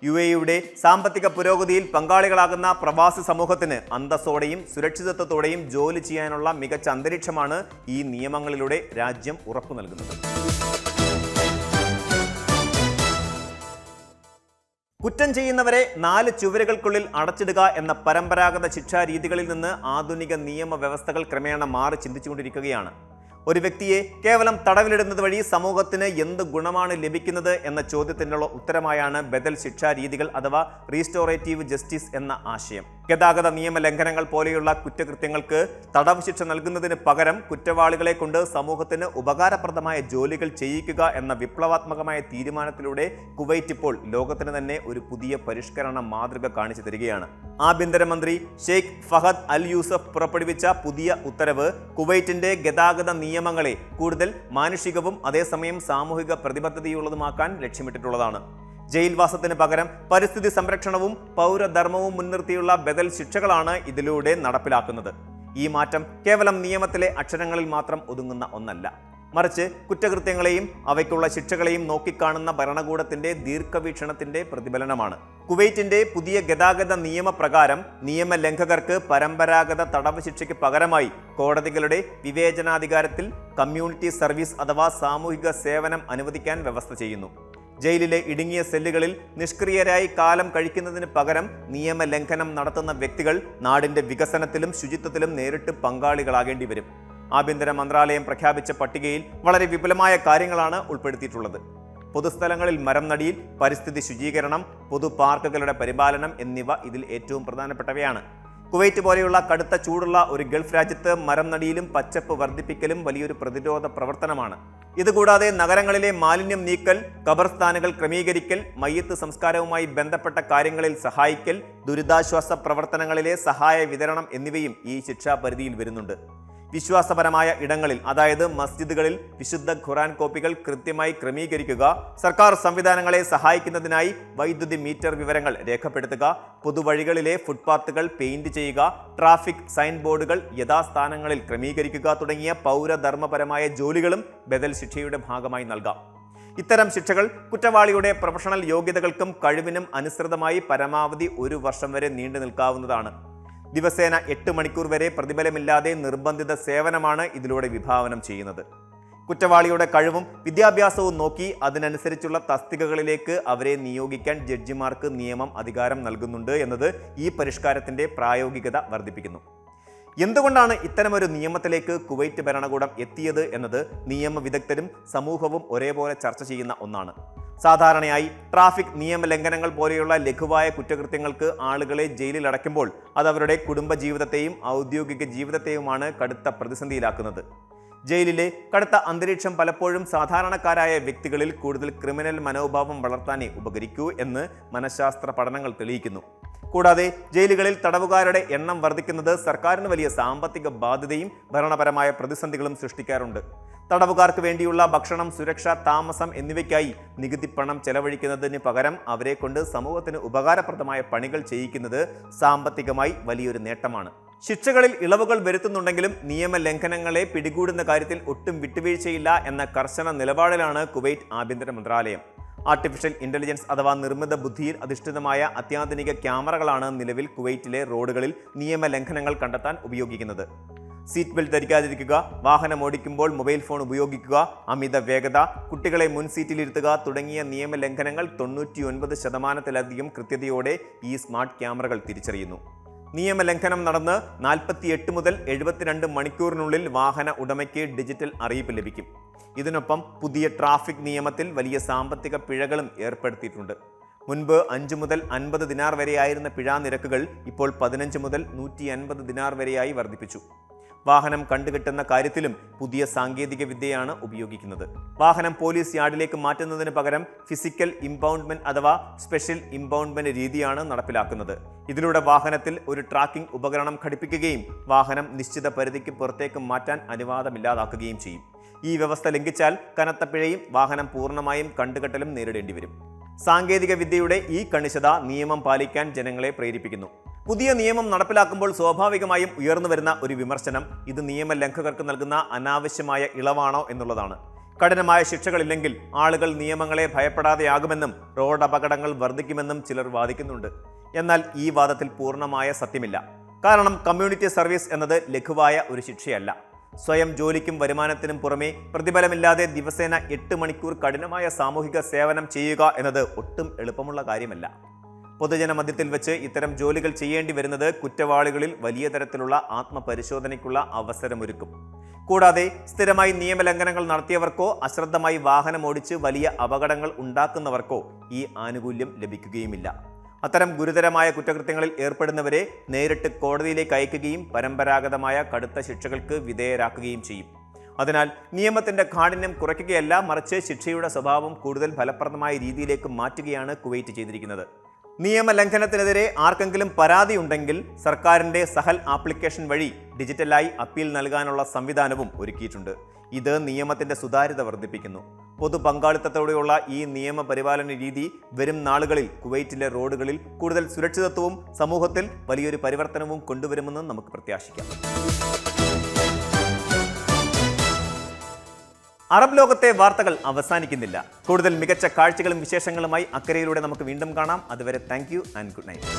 UAEയുടെ സാമ്പത്തിക പുരോഗതിയിൽ പങ്കാളികളാകുന്ന പ്രവാസി സമൂഹത്തിന് അന്തസ്സോടെയും സുരക്ഷിതത്വത്തോടെയും ജോലി ചെയ്യാനുള്ള മികച്ച അന്തരീക്ഷമാണ് ഈ നിയമങ്ങളിലൂടെ രാജ്യം ഉറപ്പു നൽകുന്നത്. കുറ്റം ചെയ്യുന്നവരെ 4 ചുവരുകൾക്കുള്ളിൽ അടച്ചിടുക എന്ന പരമ്പരാഗത ശിക്ഷാരീതികളിൽ നിന്ന് ആധുനിക നിയമ വ്യവസ്ഥകൾ ക്രമേണ മാറി ചിന്തിച്ചുകൊണ്ടിരിക്കുകയാണ്. ഒരു വ്യക്തിയെ കേവലം തടവിലിടുന്നത് വഴി സമൂഹത്തിന് എന്ത് ഗുണമാണ് ലഭിക്കുന്നത് എന്ന ചോദ്യത്തിനുള്ള ഉത്തരമായാണ് ബദൽ ശിക്ഷാരീതികൾ അഥവാ റീസ്റ്റോറേറ്റീവ് ജസ്റ്റിസ് എന്ന ആശയം. ഗതാഗത നിയമ ലംഘനങ്ങൾ പോലെയുള്ള കുറ്റകൃത്യങ്ങൾക്ക് തടവ് ശിക്ഷ നൽകുന്നതിന് പകരം കുറ്റവാളികളെ കൊണ്ട് സമൂഹത്തിന് ഉപകാരപ്രദമായ ജോലികൾ ചെയ്യിക്കുക എന്ന വിപ്ലവാത്മകമായ തീരുമാനത്തിലൂടെ കുവൈറ്റ് ഇപ്പോൾ ലോകത്തിന് തന്നെ ഒരു പുതിയ പരിഷ്കരണ മാതൃക കാണിച്ചു തരികയാണ്. ആഭ്യന്തരമന്ത്രി ഷെയ്ഖ് ഫഹദ് അൽ യൂസഫ് പുറപ്പെടുവിച്ച പുതിയ ഉത്തരവ് കുവൈറ്റിന്റെ ഗതാഗത നിയമങ്ങളെ കൂടുതൽ മാനുഷികവും അതേസമയം സാമൂഹിക പ്രതിബദ്ധതയുള്ളതുമാക്കാൻ ലക്ഷ്യമിട്ടിട്ടുള്ളതാണ്. ജയിൽവാസത്തിന് പകരം പരിസ്ഥിതി സംരക്ഷണവും പൗരധർമ്മവും മുൻനിർത്തിയുള്ള ബദൽ ശിക്ഷകളാണ് ഇതിലൂടെ നടപ്പിലാക്കുന്നത്. ഈ മാറ്റം കേവലം നിയമത്തിലെ അക്ഷരങ്ങളിൽ മാത്രം ഒതുങ്ങുന്ന ഒന്നല്ല, മറിച്ച് കുറ്റകൃത്യങ്ങളെയും അവയ്ക്കുള്ള ശിക്ഷകളെയും നോക്കിക്കാണുന്ന ഭരണകൂടത്തിന്റെ ദീർഘവീക്ഷണത്തിന്റെ പ്രതിഫലനമാണ്. കുവൈറ്റിന്റെ പുതിയ ഗതാഗത നിയമപ്രകാരം നിയമലംഘകർക്ക് പരമ്പരാഗത തടവ് ശിക്ഷയ്ക്ക് പകരമായി കോടതികളുടെ വിവേചനാധികാരത്തിൽ കമ്മ്യൂണിറ്റി സർവീസ് അഥവാ സാമൂഹിക സേവനം അനുവദിക്കാൻ വ്യവസ്ഥ ചെയ്യുന്നു. ജയിലിലെ ഇടുങ്ങിയ സെല്ലുകളിൽ നിഷ്ക്രിയരായി കാലം കഴിക്കുന്നതിന് പകരം നിയമലംഘനം നടത്തുന്ന വ്യക്തികൾ നാടിന്റെ വികസനത്തിലും ശുചിത്വത്തിലും നേരിട്ട് പങ്കാളികളാകേണ്ടി വരും. ആഭ്യന്തര മന്ത്രാലയം പ്രഖ്യാപിച്ച പട്ടികയിൽ വളരെ വിപുലമായ കാര്യങ്ങളാണ് ഉൾപ്പെടുത്തിയിട്ടുള്ളത്. പൊതുസ്ഥലങ്ങളിൽ മരം നടീൽ, പരിസ്ഥിതി ശുചീകരണം, പൊതു പാർക്കുകളുടെ പരിപാലനം എന്നിവ ഇതിൽ ഏറ്റവും പ്രധാനപ്പെട്ടവയാണ്. കുവൈറ്റ് പോലെയുള്ള കടുത്ത ചൂടുള്ള ഒരു ഗൾഫ് രാജ്യത്ത് മരം നടീലും പച്ചപ്പ് വർദ്ധിപ്പിക്കലും വലിയൊരു പ്രതിരോധ പ്രവർത്തനമാണ്. ഇതുകൂടാതെ നഗരങ്ങളിലെ മാലിന്യം നീക്കൽ, ഖബർസ്ഥാനുകൾ ക്രമീകരിക്കൽ, മയ്യത്ത് സംസ്കാരവുമായി ബന്ധപ്പെട്ട കാര്യങ്ങളിൽ സഹായിക്കൽ, ദുരിതാശ്വാസ പ്രവർത്തനങ്ങളിലെ സഹായ വിതരണം എന്നിവയും ഈ ശിക്ഷാപരിധിയിൽ വരുന്നുണ്ട്. വിശ്വാസപരമായ ഇടങ്ങളിൽ അതായത് മസ്ജിദുകളിൽ വിശുദ്ധ ഖുർആൻ കോപ്പികൾ കൃത്യമായി ക്രമീകരിക്കുക, സർക്കാർ സംവിധാനങ്ങളെ സഹായിക്കുന്നതിനായി വൈദ്യുതി മീറ്റർ വിവരങ്ങൾ രേഖപ്പെടുത്തുക, പൊതുവഴികളിലെ ഫുട്പാത്തുകൾ പെയിന്റ് ചെയ്യുക, ട്രാഫിക് സൈൻ ബോർഡുകൾ യഥാസ്ഥാനങ്ങളിൽ ക്രമീകരിക്കുക തുടങ്ങിയ പൗരധർമ്മപരമായ ജോലികളും ബദൽ ശിക്ഷയുടെ ഭാഗമായി നൽകാം. ഇത്തരം ശിക്ഷകൾ കുറ്റവാളിയുടെ പ്രൊഫഷണൽ യോഗ്യതകൾക്കും കഴിവിനും അനുസൃതമായി പരമാവധി 1 വർഷം വരെ നീണ്ടു നിൽക്കാവുന്നതാണ്. ദിവസേന 8 മണിക്കൂർ വരെ പ്രതിഫലമില്ലാതെ നിർബന്ധിത സേവനമാണ് ഇതിലൂടെ വിഭാവനം ചെയ്യുന്നത്. കുറ്റവാളിയുടെ കഴിവും വിദ്യാഭ്യാസവും നോക്കി അതിനനുസരിച്ചുള്ള തസ്തികകളിലേക്ക് അവരെ നിയോഗിക്കാൻ ജഡ്ജിമാർക്ക് നിയമം അധികാരം നൽകുന്നുണ്ട് എന്നത് ഈ പരിഷ്കാരത്തിന്റെ പ്രായോഗികത വർദ്ധിപ്പിക്കുന്നു. എന്തുകൊണ്ടാണ് ഇത്തരമൊരു നിയമത്തിലേക്ക് കുവൈറ്റ് ഭരണകൂടം എത്തിയത് എന്നത് നിയമ വിദഗ്ധരും സമൂഹവും ഒരേപോലെ ചർച്ച ചെയ്യുന്ന ഒന്നാണ്. സാധാരണയായി ട്രാഫിക് നിയമലംഘനങ്ങൾ പോലെയുള്ള ലഘുവായ കുറ്റകൃത്യങ്ങൾക്ക് ആളുകളെ ജയിലിൽ അടയ്ക്കുമ്പോൾ അത് അവരുടെ കുടുംബജീവിതത്തെയും ഔദ്യോഗിക ജീവിതത്തെയുമാണ് കടുത്ത പ്രതിസന്ധിയിലാക്കുന്നത്. ജയിലിലെ കടുത്ത അന്തരീക്ഷം പലപ്പോഴും സാധാരണക്കാരായ വ്യക്തികളിൽ കൂടുതൽ ക്രിമിനൽ മനോഭാവം വളർത്താനേ ഉപകരിക്കൂ എന്ന് മനഃശാസ്ത്ര പഠനങ്ങൾ തെളിയിക്കുന്നു. കൂടാതെ ജയിലുകളിൽ തടവുകാരുടെ എണ്ണം വർദ്ധിക്കുന്നത് സർക്കാരിന് വലിയ സാമ്പത്തിക ബാധ്യതയും ഭരണപരമായ പ്രതിസന്ധികളും സൃഷ്ടിക്കാറുണ്ട്. തടവുകാർക്ക് വേണ്ടിയുള്ള ഭക്ഷണം, സുരക്ഷ, താമസം എന്നിവയ്ക്കായി നികുതി പണം ചെലവഴിക്കുന്നതിന് പകരം അവരെ കൊണ്ട് സമൂഹത്തിന് ഉപകാരപ്രദമായ പണികൾ ചെയ്യിക്കുന്നത് സാമ്പത്തികമായി വലിയൊരു നേട്ടമാണ്. ശിക്ഷകളിൽ ഇളവുകൾ വരുത്തുന്നുണ്ടെങ്കിലും നിയമലംഘനങ്ങളെ പിടികൂടുന്ന കാര്യത്തിൽ ഒട്ടും വിട്ടുവീഴ്ചയില്ല എന്ന കർശന നിലപാടിലാണ് കുവൈറ്റ് ആഭ്യന്തര മന്ത്രാലയം. ആർട്ടിഫിഷ്യൽ ഇന്റലിജൻസ് അഥവാ നിർമ്മിത ബുദ്ധിയിൽ അധിഷ്ഠിതമായ അത്യാധുനിക ക്യാമറകളാണ് നിലവിൽ കുവൈറ്റിലെ റോഡുകളിൽ നിയമലംഘനങ്ങൾ കണ്ടെത്താൻ ഉപയോഗിക്കുന്നത്. സീറ്റ് ബെൽറ്റ് ധരിക്കാതിരിക്കുക, വാഹനം ഓടിക്കുമ്പോൾ മൊബൈൽ ഫോൺ ഉപയോഗിക്കുക, അമിത വേഗത, കുട്ടികളെ മുൻ സീറ്റിലിരുത്തുക തുടങ്ങിയ നിയമലംഘനങ്ങൾ 99% കൃത്യതയോടെ ഈ സ്മാർട്ട് ക്യാമറകൾ തിരിച്ചറിയുന്നു. നിയമലംഘനം നടന്ന് 48 മുതൽ 72 മണിക്കൂറിനുള്ളിൽ വാഹന ഉടമയ്ക്ക് ഡിജിറ്റൽ അറിയിപ്പ് ലഭിക്കും. ഇതിനൊപ്പം പുതിയ ട്രാഫിക് നിയമത്തിൽ വലിയ സാമ്പത്തിക പിഴകളും ഏർപ്പെടുത്തിയിട്ടുണ്ട്. മുൻപ് 5 മുതൽ 50 ദിനാർ വരെയായിരുന്ന പിഴാ നിരക്കുകൾ ഇപ്പോൾ 15 മുതൽ 150 ദിനാർ വരെയായി വർദ്ധിപ്പിച്ചു. വാഹനം കണ്ടുകെട്ടുന്ന കാര്യത്തിലും പുതിയ സാങ്കേതിക വിദ്യയാണ് ഉപയോഗിക്കുന്നത്. വാഹനം പോലീസ് യാർഡിലേക്ക് മാറ്റുന്നതിന് പകരം ഫിസിക്കൽ ഇമ്പൗണ്ട്മെന്റ് അഥവാ സ്പെഷ്യൽ ഇമ്പൗണ്ട്മെന്റ് രീതിയാണ് നടപ്പിലാക്കുന്നത്. ഇതിലൂടെ വാഹനത്തിൽ ഒരു ട്രാക്കിംഗ് ഉപകരണം ഘടിപ്പിക്കുകയും വാഹനം നിശ്ചിത പരിധിക്ക് പുറത്തേക്ക് മാറ്റാൻ അനുവാദമില്ലാതാക്കുകയും ചെയ്യും. ഈ വ്യവസ്ഥ ലംഘിച്ചാൽ കനത്ത പിഴയും വാഹനം പൂർണ്ണമായും കണ്ടുകെട്ടലും നേരിടേണ്ടി വരും. സാങ്കേതിക വിദ്യയുടെ ഈ കണിശത നിയമം പാലിക്കാൻ ജനങ്ങളെ പ്രേരിപ്പിക്കുന്നു. പുതിയ നിയമം നടപ്പിലാക്കുമ്പോൾ സ്വാഭാവികമായും ഉയർന്നു വരുന്ന ഒരു വിമർശനം ഇത് നിയമലംഘകർക്ക് നൽകുന്ന അനാവശ്യമായ ഇളവാണോ എന്നുള്ളതാണ്. കഠിനമായ ശിക്ഷകളില്ലെങ്കിൽ ആളുകൾ നിയമങ്ങളെ ഭയപ്പെടാതെയാകുമെന്നും റോഡ് അപകടങ്ങൾ വർദ്ധിക്കുമെന്നും ചിലർ വാദിക്കുന്നുണ്ട്. എന്നാൽ ഈ വാദത്തിൽ പൂർണ്ണമായ സത്യമില്ല. കാരണം കമ്മ്യൂണിറ്റി സർവീസ് എന്നത് ലഘുവായ ഒരു ശിക്ഷയല്ല. സ്വയം ജോലിക്കും വരുമാനത്തിനും പുറമെ പ്രതിഫലമില്ലാതെ ദിവസേന 8 മണിക്കൂർ കഠിനമായ സാമൂഹിക സേവനം ചെയ്യുക എന്നത് ഒട്ടും എളുപ്പമുള്ള കാര്യമല്ല. പൊതുജന മധ്യത്തിൽ വെച്ച് ഇത്തരം ജോലികൾ ചെയ്യേണ്ടി വരുന്നത് കുറ്റവാളികളിൽ വലിയ തരത്തിലുള്ള ആത്മപരിശോധനയ്ക്കുള്ള അവസരമൊരുക്കും. കൂടാതെ സ്ഥിരമായി നിയമലംഘനങ്ങൾ നടത്തിയവർക്കോ അശ്രദ്ധമായി വാഹനമോടിച്ച് വലിയ അപകടങ്ങൾ ഉണ്ടാക്കുന്നവർക്കോ ഈ ആനുകൂല്യം ലഭിക്കുകയുമില്ല. അത്തരം ഗുരുതരമായ കുറ്റകൃത്യങ്ങളിൽ ഏർപ്പെടുന്നവരെ നേരിട്ട് കോടതിയിലേക്ക് അയക്കുകയും പരമ്പരാഗതമായ കടുത്ത ശിക്ഷകൾക്ക് വിധേയരാക്കുകയും ചെയ്യും. അതിനാൽ നിയമത്തിന്റെ കാഠിന്യം കുറയ്ക്കുകയല്ല, മറിച്ച് ശിക്ഷയുടെ സ്വഭാവം കൂടുതൽ ഫലപ്രദമായ രീതിയിലേക്ക് മാറ്റുകയാണ് കുവൈറ്റ് ചെയ്തിരിക്കുന്നത്. നിയമലംഘനത്തിനെതിരെ ആർക്കെങ്കിലും പരാതി ഉണ്ടെങ്കിൽ സർക്കാരിന്റെ സഹൽ ആപ്ലിക്കേഷൻ വഴി ഡിജിറ്റലായി അപ്പീൽ നൽകാനുള്ള സംവിധാനവും ഒരുക്കിയിട്ടുണ്ട്. ഇത് നിയമത്തിന്റെ സുതാര്യത വർദ്ധിപ്പിക്കുന്നു. പൊതു പങ്കാളിത്തത്തോടെയുള്ള ഈ നിയമപരിപാലന രീതി വരും നാളുകളിൽ കുവൈറ്റിലെ റോഡുകളിൽ കൂടുതൽ സുരക്ഷിതത്വവും സമൂഹത്തിൽ വലിയൊരു പരിവർത്തനവും കൊണ്ടുവരുമെന്ന് നമുക്ക് പ്രത്യാശിക്കാം. അറബ് ലോകത്തെ വാർത്തകൾ അവസാനിക്കുന്നില്ല. കൂടുതൽ മികച്ച കാഴ്ചകളും വിശേഷങ്ങളുമായി അക്കരയിലൂടെ നമുക്ക് വീണ്ടും കാണാം. അതുവരെ thank you and good night.